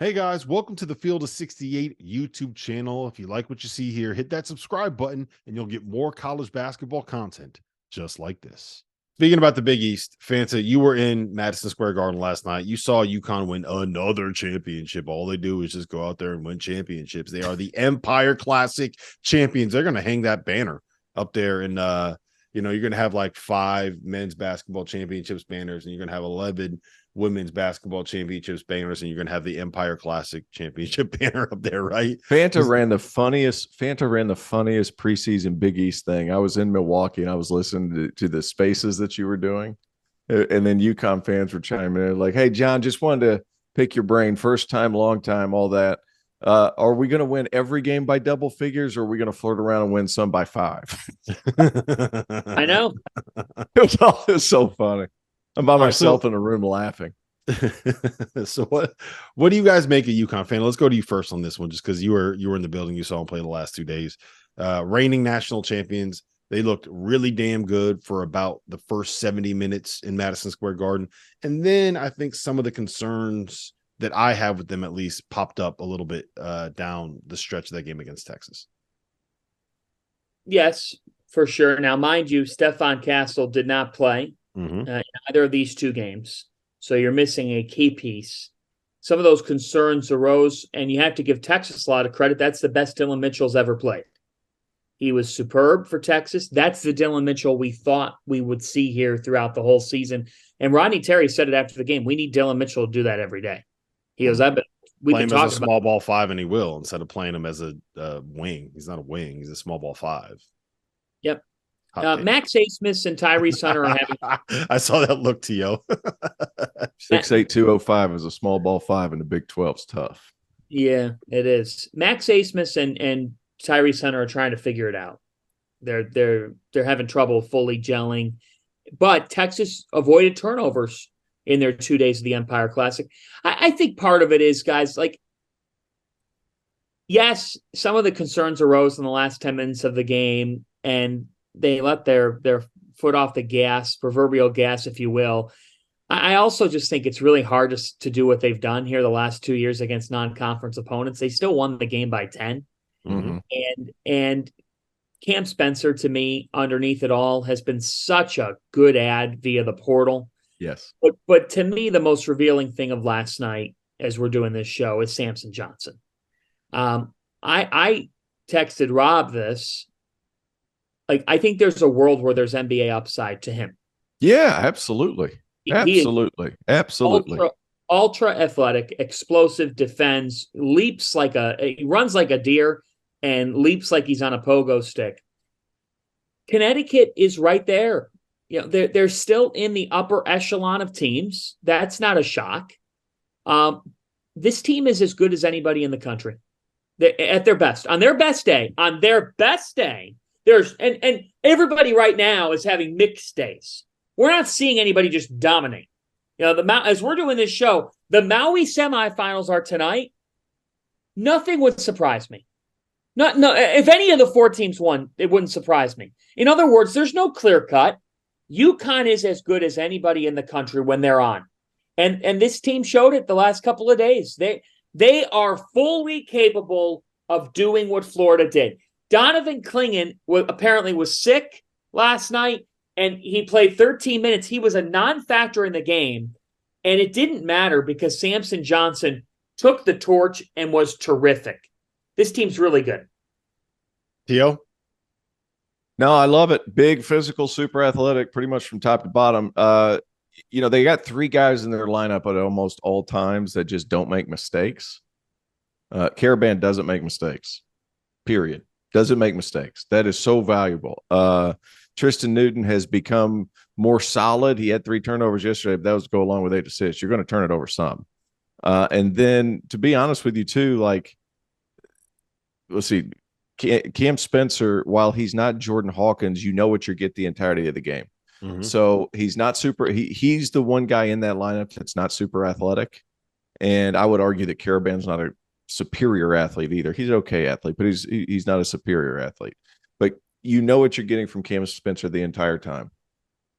Hey guys, welcome to the Field of 68 YouTube channel. If you like what you see here, hit that subscribe button and you'll get more college basketball content just like this. Speaking about the Big East, Fanta, you were in Madison Square Garden last night. You saw UConn win another championship. All they do is just go out there and win championships. They are the Empire Classic champions. They're going to hang that banner up there and you're going to have like 5 men's basketball championships banners and you're going to have 11 women's basketball championships banners, and you're going to have the Empire Classic championship banner up there, right? Fanta ran the funniest preseason Big East thing. I was in Milwaukee and I was listening to the spaces that you were doing. And then UConn fans were chiming in like, hey, John, just wanted to pick your brain. First time, long time, all that. Are we going to win every game by double figures, or are we going to flirt around and win some by 5? I know. It was so funny. I'm by myself in a room laughing. So what do you guys make of UConn fan? Let's go to you first on this one, just because you were in the building. You saw them play the last 2 days. Reigning national champions. They looked really damn good for about the first 70 minutes in Madison Square Garden. And then I think some of the concerns that I have with them at least popped up a little bit down the stretch of that game against Texas. Yes, for sure. Now, mind you, Stephon Castle did not play in either of these 2 games. So you're missing a key piece. Some of those concerns arose, and you have to give Texas a lot of credit. That's the best Dylan Mitchell's ever played. He was superb for Texas. That's the Dylan Mitchell we thought we would see here throughout the whole season. And Rodney Terry said it after the game. We need Dylan Mitchell to do that every day. He goes, we've been talking as a small ball 5, and he will, instead of playing him as a wing. He's not a wing. He's a small ball 5. Yep. Max Asmus and Tyrese Hunter are having. I saw that look, T.O. 6'8", 205 is a small ball 5 in the Big 12's tough. Yeah, it is. Max Asmus and Tyrese Hunter are trying to figure it out. They're having trouble fully gelling, but Texas avoided turnovers in their 2 days of the Empire Classic. I think part of it is, guys, like, yes, some of the concerns arose in the last 10 minutes of the game, and they let their foot off the gas, proverbial gas, if you will. I also just think it's really hard to do what they've done here the last 2 years against non-conference opponents. They still won the game by 10. Mm-hmm. And Cam Spencer, to me, underneath it all, has been such a good ad via the portal. Yes. But to me, the most revealing thing of last night, as we're doing this show, is Samson Johnson. I texted Rob this. Like, I think there's a world where there's NBA upside to him. Yeah, absolutely. Absolutely. Ultra athletic, explosive, defends, he runs like a deer and leaps like he's on a pogo stick. Connecticut is right there. You know, they're still in the upper echelon of teams. That's not a shock. This team is as good as anybody in the country. They're at their best. On their best day, and everybody right now is having mixed days. We're not seeing anybody just dominate. You know, as we're doing this show, the Maui semifinals are tonight. Nothing would surprise me. No, if any of the 4 teams won, it wouldn't surprise me. In other words, there's no clear cut. UConn is as good as anybody in the country when they're on. And this team showed it the last couple of days. They are fully capable of doing what Florida did. Donovan Clingan apparently was sick last night, and he played 13 minutes. He was a non-factor in the game, and it didn't matter because Samson Johnson took the torch and was terrific. This team's really good. Theo? No, I love it. Big, physical, super athletic, pretty much from top to bottom. They got 3 guys in their lineup at almost all times that just don't make mistakes. Caravan doesn't make mistakes, period. Doesn't make mistakes. That is so valuable. Tristan Newton has become more solid. He had 3 turnovers yesterday, but that was go along with 8 assists. You're going to turn it over some. And then, to be honest with you, too, like, let's see, Cam Spencer, while he's not Jordan Hawkins, you know what you get the entirety of the game. Mm-hmm. So he's not super. He's the one guy in that lineup that's not super athletic. And I would argue that Caravan's not a superior athlete either. He's an okay athlete, but he's not a superior athlete. But you know what you're getting from Cam Spencer the entire time.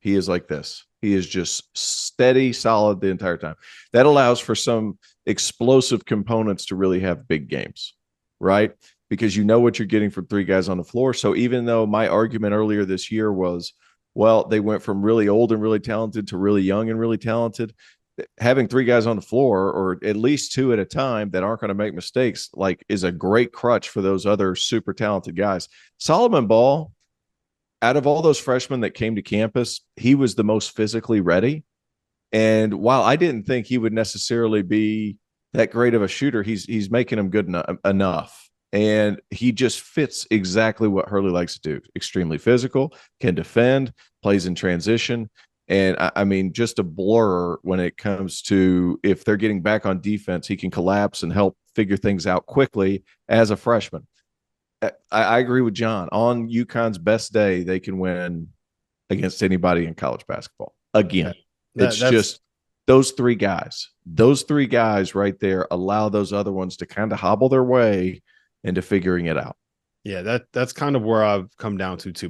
He is like this. He is just steady, solid the entire time. That allows for some explosive components to really have big games, right? Because you know what you're getting from three guys on the floor. So even though my argument earlier this year was, well, they went from really old and really talented to really young and really talented, having three guys on the floor, or at least two at a time that aren't going to make mistakes, like, is a great crutch for those other super talented guys. Solomon Ball, out of all those freshmen that came to campus, he was the most physically ready. And while I didn't think he would necessarily be that great of a shooter, he's making him good enough. And he just fits exactly what Hurley likes to do. Extremely physical, can defend, plays in transition. And I mean, just a blur when it comes to, if they're getting back on defense, he can collapse and help figure things out quickly as a freshman. I agree with John. On UConn's best day, they can win against anybody in college basketball. Again, that's just those three guys. Those three guys right there allow those other ones to kind of hobble their way into figuring it out. Yeah, that's kind of where I've come down to too.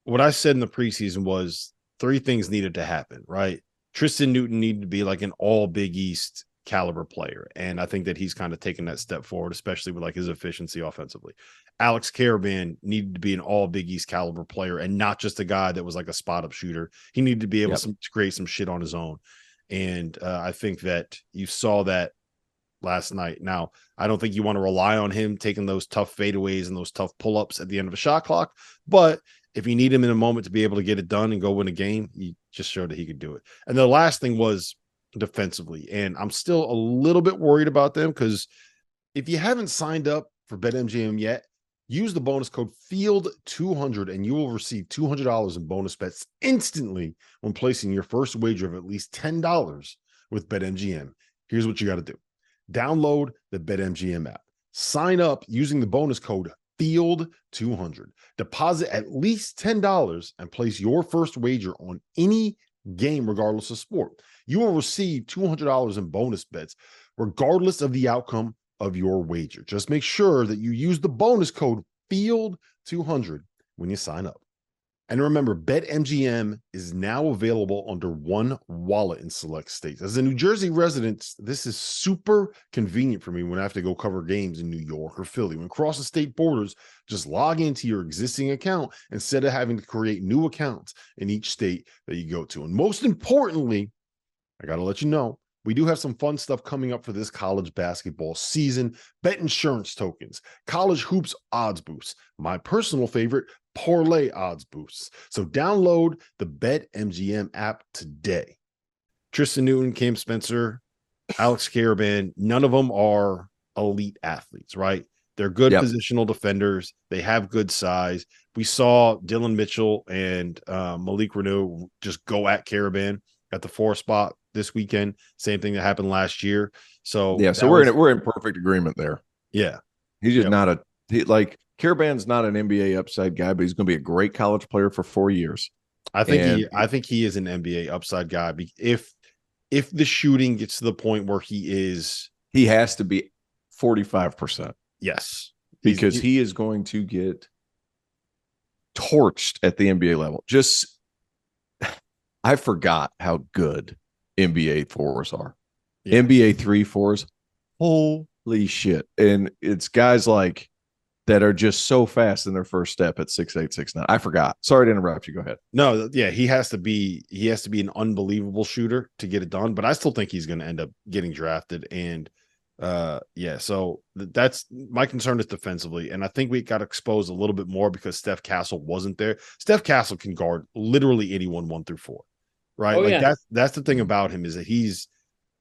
What I said in the preseason was three things needed to happen, right? Tristan Newton needed to be like an all Big East caliber player. And I think that he's kind of taken that step forward, especially with like his efficiency offensively. Alex Caravan needed to be an all Big East caliber player and not just a guy that was like a spot up shooter. He needed to be able to create some shit on his own. And I think that you saw that last night. Now, I don't think you want to rely on him taking those tough fadeaways and those tough pull-ups at the end of a shot clock, but if you need him in a moment to be able to get it done and go win a game, he just showed that he could do it. And the last thing was defensively, and I'm still a little bit worried about them, because if you haven't signed up for BetMGM yet, use the bonus code FIELD200 and you will receive $200 in bonus bets instantly when placing your first wager of at least $10 with BetMGM. Here's what you got to do. Download the BetMGM app. Sign up using the bonus code FIELD200. Deposit at least $10 and place your first wager on any game, regardless of sport. You will receive $200 in bonus bets, regardless of the outcome of your wager. Just make sure that you use the bonus code FIELD200 when you sign up. And remember, BetMGM is now available under one wallet in select states. As a New Jersey resident, this is super convenient for me when I have to go cover games in New York or Philly. When crossing state borders, just log into your existing account instead of having to create new accounts in each state that you go to. And most importantly, I got to let you know, we do have some fun stuff coming up for this college basketball season. Bet insurance tokens, college hoops odds boosts, my personal favorite, parlay odds boosts. So download the BetMGM app today. Tristan Newton, Cam Spencer, Alex Caravan, none of them are elite athletes, right? They're good positional defenders. They have good size. We saw Dylan Mitchell and Malik Reneau just go at Caravan at the 4 spot this weekend. Same thing that happened last year. So so we're in perfect agreement there. Yeah, he's just not Caravan's not an NBA upside guy, but he's going to be a great college player for 4 years. I think he is an NBA upside guy. If the shooting gets to the point where he has to be 45%. Yes, because he is going to get torched at the NBA level. I forgot how good NBA 4s are. Yeah. NBA 3-4s. Holy shit. And it's guys like that are just so fast in their first step at 6'8", 6'9". I forgot. Sorry to interrupt you. Go ahead. No, yeah, he has to be an unbelievable shooter to get it done, but I still think he's going to end up getting drafted. And so that's my concern is defensively. And I think we got exposed a little bit more because Steph Castle wasn't there. Steph Castle can guard literally anyone 1 through 4. Right. That's the thing about him, is that he's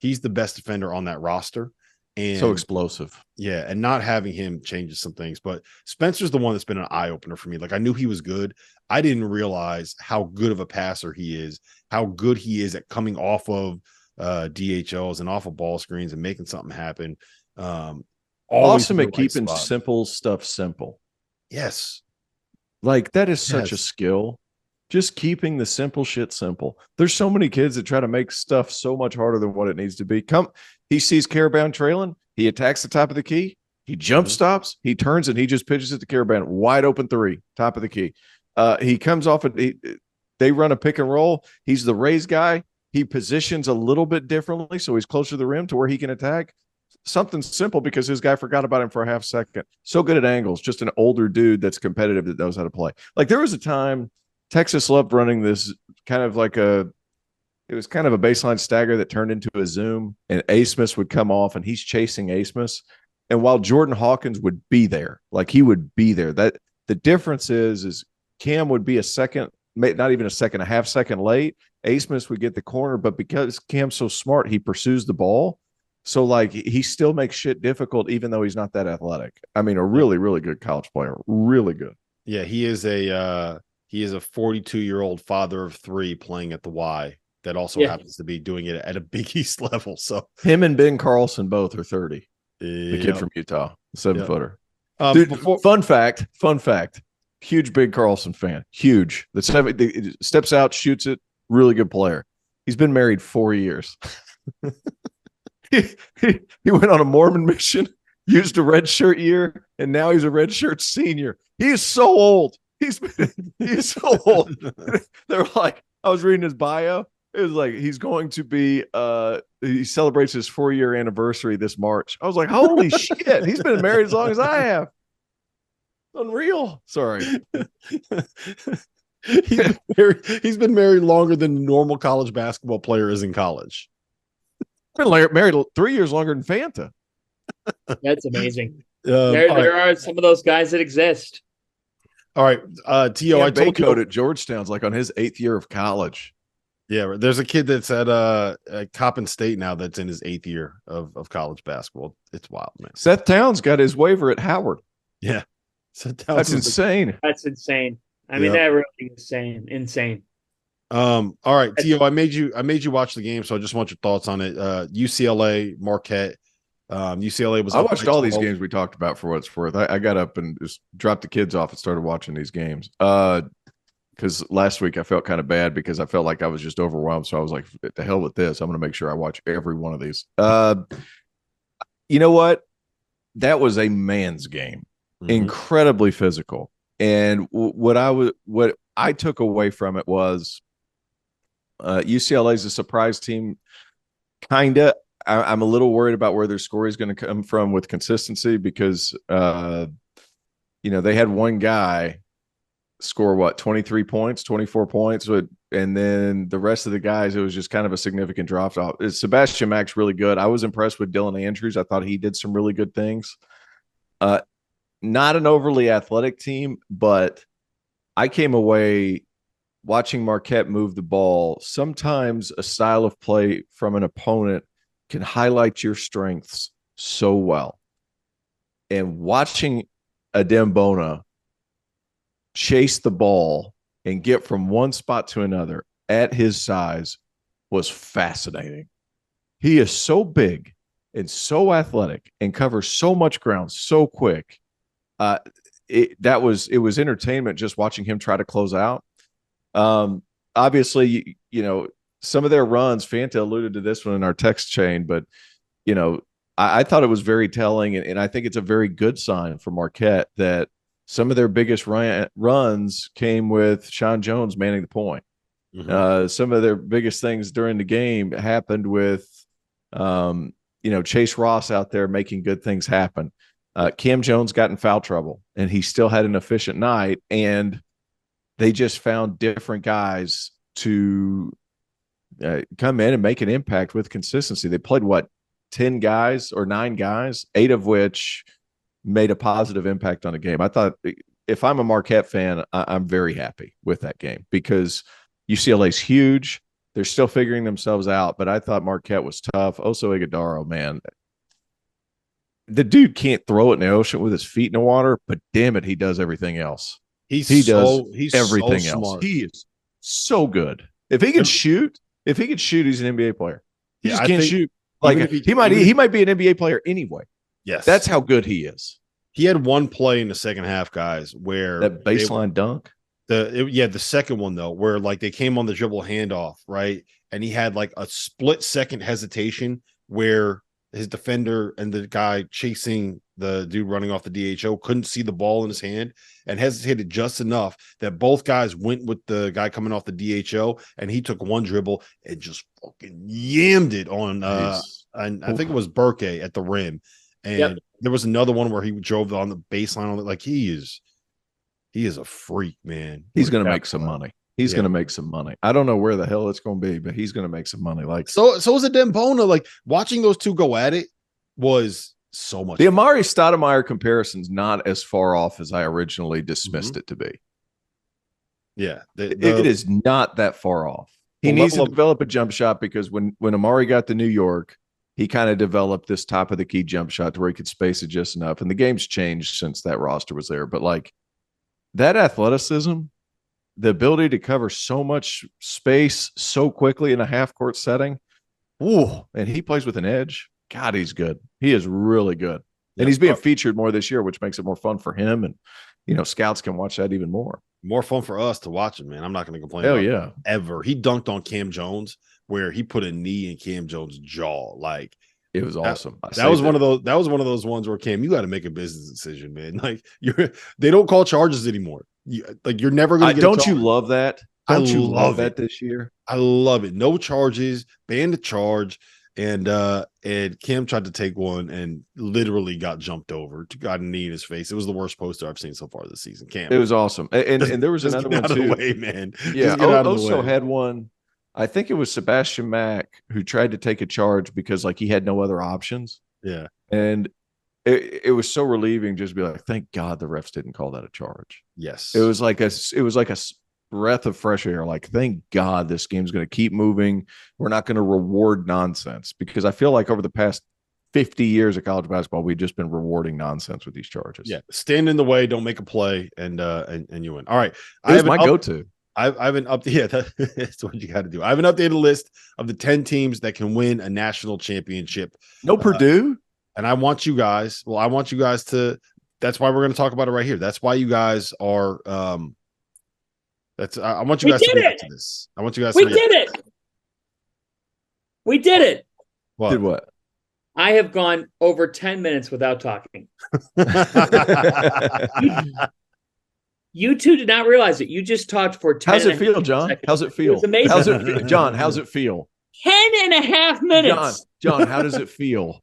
the best defender on that roster. And so explosive. Yeah. And not having him changes some things. But Spencer's the one that's been an eye opener for me. Like, I knew he was good. I didn't realize how good of a passer he is, how good he is at coming off of DHOs and off of ball screens and making something happen. Awesome at keeping simple stuff simple. Yes. Like, that is such a skill. Just keeping the simple shit simple. There's so many kids that try to make stuff so much harder than what it needs to be. He sees Caravan trailing. He attacks the top of the key. He jump stops. He turns and he just pitches it to Caravan. Wide open 3, top of the key. He comes off they run a pick and roll. He's the raise guy. he positions a little bit differently, so he's closer to the rim to where he can attack. Something simple because his guy forgot about him for a half second. So good at angles, just an older dude that's competitive that knows how to play. Like there was a time Texas loved running this kind of like it was kind of a baseline stagger that turned into a zoom, and Asmus would come off and he's chasing Asmus. And while Jordan Hawkins would be there, like he would be there, that the difference is Cam would be a second, not even a second, a half second late. Asmus would get the corner, but because Cam's so smart, he pursues the ball. So like he still makes shit difficult, even though he's not that athletic. I mean, a really, really good college player. Really good. Yeah, he is a 42-year-old father of 3 playing at the Y that also happens to be doing it at a Big East level. So him and Ben Carlson both are 30. The kid from Utah, 7-footer. Dude, fun fact. Huge Big Carlson fan. Huge. The steps out, shoots it. Really good player. He's been married 4 years. He went on a Mormon mission, used a red shirt year, and now he's a red shirt senior. He is so old. He's so old. They're like, I was reading his bio. It was like he's going to be he celebrates his 4-year anniversary this March. I was like, holy shit, he's been married as long as I have. Unreal. Sorry. He's been married longer than a normal college basketball player is in college. Been married 3 years longer than Fanta. That's amazing. There are some of those guys that exist. All right, T.O., I told you at Georgetown's like on his 8th year of college. Yeah, there's a kid that's at Coppin State now that's in his 8th year of college basketball. It's wild, man. Seth Towns got his waiver at Howard. Yeah, that's insane. That's insane. I mean, that really is insane. All right, T.O., I made you watch the game, so I just want your thoughts on it. UCLA, Marquette. UCLA was. I watched all these games we talked about for what it's worth. I got up and just dropped the kids off and started watching these games. Because last week I felt kind of bad because I felt like I was just overwhelmed. So I was like, "The hell with this! I'm going to make sure I watch every one of these." You know what? That was a man's game, incredibly physical. And what I took away from it was UCLA is a surprise team, kinda. I'm a little worried about where their score is going to come from with consistency because, they had one guy score 23 points, 24 points, and then the rest of the guys, it was just kind of a significant drop off. Sebastian Mack's really good. I was impressed with Dylan Andrews. I thought he did some really good things. Not an overly athletic team, but I came away watching Marquette move the ball. Sometimes a style of play from an opponent can highlight your strengths so well. And watching Adem Bona chase the ball and get from one spot to another at his size was fascinating. He is so big and so athletic and covers so much ground so quick. It was entertainment just watching him try to close out. Obviously, some of their runs, Fanta alluded to this one in our text chain, but I thought it was very telling, and I think it's a very good sign for Marquette that some of their biggest runs came with Sean Jones manning the point. Some of their biggest things during the game happened with Chase Ross out there making good things happen. Cam Jones got in foul trouble, and he still had an efficient night, and they just found different guys to come in and make an impact with consistency. They played 10 guys or 9 guys, 8 of which made a positive impact on the game. I thought if I'm a Marquette fan, I'm very happy with that game because UCLA's huge. They're still figuring themselves out, but I thought Marquette was tough. Oso Ighodaro, man, the dude can't throw it in the ocean with his feet in the water, but damn it, he does everything else. He's everything so else. Smart. He is so good. If he can shoot, he's an NBA player. He just can't shoot. Like he might be an NBA player anyway. Yes, that's how good he is. He had one play in the second half, guys, where that baseline dunk. The second one though, where like they came on the dribble handoff, right, and he had like a split second hesitation where his defender and the guy chasing the dude running off the DHO, couldn't see the ball in his hand and hesitated just enough that both guys went with the guy coming off the DHO, and he took one dribble and just fucking yammed it on and I think it was Burke at the rim. And there was another one where he drove on the baseline on it. Like he is a freak, man. He's going to make some money. He's going to make some money. I don't know where the hell it's going to be, but he's going to make some money. Like so is it Dembona. Like watching those two go at it was so much. The Amari Stoudemire comparison's not as far off as I originally dismissed it to be. Yeah, it is not that far off. He needs to develop a jump shot because when Amari got to New York, he kind of developed this top of the key jump shot to where he could space it just enough. And the game's changed since that roster was there. But like that athleticism, the ability to cover so much space so quickly in a half court setting. Ooh, and he plays with an edge. God, he's good. He is really good. And he's being featured more this year, which makes it more fun for him. And, scouts can watch that even more. More fun for us to watch him, man. I'm not going to complain. Hell yeah. Ever. He dunked on Cam Jones where he put a knee in Cam Jones' jaw. Like, it was awesome. That was one of those ones where, Cam, you got to make a business decision, man. Like they don't call charges anymore. You're never going to get Don't you love that? Don't you love that this year? I love it. No charges, banned the charge, and Cam tried to take one and literally got jumped over, got a knee in his face. It was the worst poster I've seen so far this season. Cam, it was awesome, and there was another one too. Way, man. Yeah, Oso had one. I think it was Sebastian Mack who tried to take a charge because like he had no other options. Yeah, and it was so relieving just to be like, thank God the refs didn't call that a charge. Yes, it was like a breath of fresh air. Like, thank God this game's going to keep moving. We're not going to reward nonsense, because I feel like over the past 50 years of college basketball, we've just been rewarding nonsense with these charges. Yeah, stand in the way, don't make a play, and you win. All right, that's my go-to. I haven't updated. Yeah, that's what you got to do. I have an updated list of the 10 teams that can win a national championship. No Purdue. And I want you guys to. That's why we're going to talk about it right here. That's why you guys are. I want you guys to react to this. I want you guys. We did it. We did it. What? Did what? I have gone over 10 minutes without talking. You two did not realize it. You just talked for 10 How's it feel, John? seconds. How's it feel? It was amazing. How's it feel? John, how's it feel? 10 and a half minutes. John, how does it feel?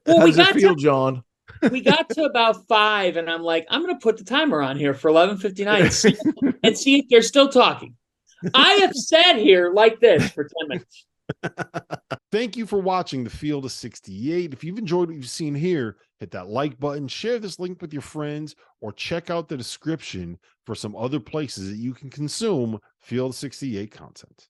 Well, how does it feel, John? We got to about 5, and I'm like, I'm going to put the timer on here for 11:59 and see if they're still talking. I have sat here like this for 10 minutes. Thank you for watching the Field of 68. If you've enjoyed what you've seen here, hit that like button, share this link with your friends, or check out the description for some other places that you can consume Field of 68 content.